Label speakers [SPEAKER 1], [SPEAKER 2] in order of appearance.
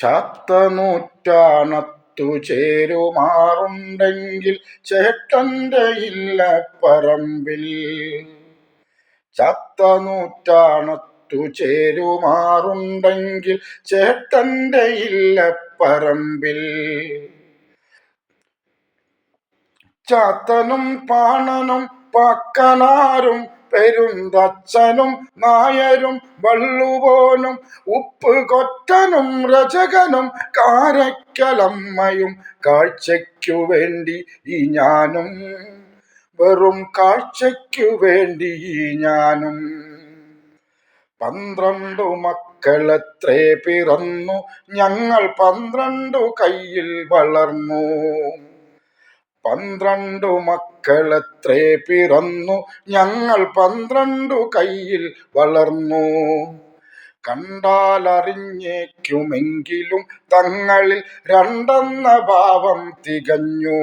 [SPEAKER 1] ചാത്തനൂറ്റാണത്തു ചേരുമാറുണ്ടെങ്കിൽ ചേട്ടന്റെ ഇല്ലപ്പറമ്പിൽ. ചാത്തനൂറ്റാണത്തു ചേരുമാറുണ്ടെങ്കിൽ ചേട്ടന്റെ ഇല്ലപ്പറമ്പിൽ. ചാത്തനും പാണനും പാക്കനാരും പെരുന്തച്ഛനും നായരും വള്ളുപോനും ഉപ്പുകൊറ്റനും രചകനും കാരയ്ക്കലമ്മയും കാഴ്ചയ്ക്കു വേണ്ടി ഈ ഞാനും, വെറും കാഴ്ചയ്ക്കു വേണ്ടി ഈ ഞാനും. 12 മക്കളെത്രേ പിറന്നു, ഞങ്ങൾ 12 കയ്യിൽ വളർന്നു. 12 മക്കളെത്രേ പിറന്നു, ഞങ്ങൾ 12 കയ്യിൽ വളർന്നു. കണ്ടാലറിഞ്ഞേക്കുമെങ്കിലും തങ്ങളിൽ 2 ഭാവം തികഞ്ഞു.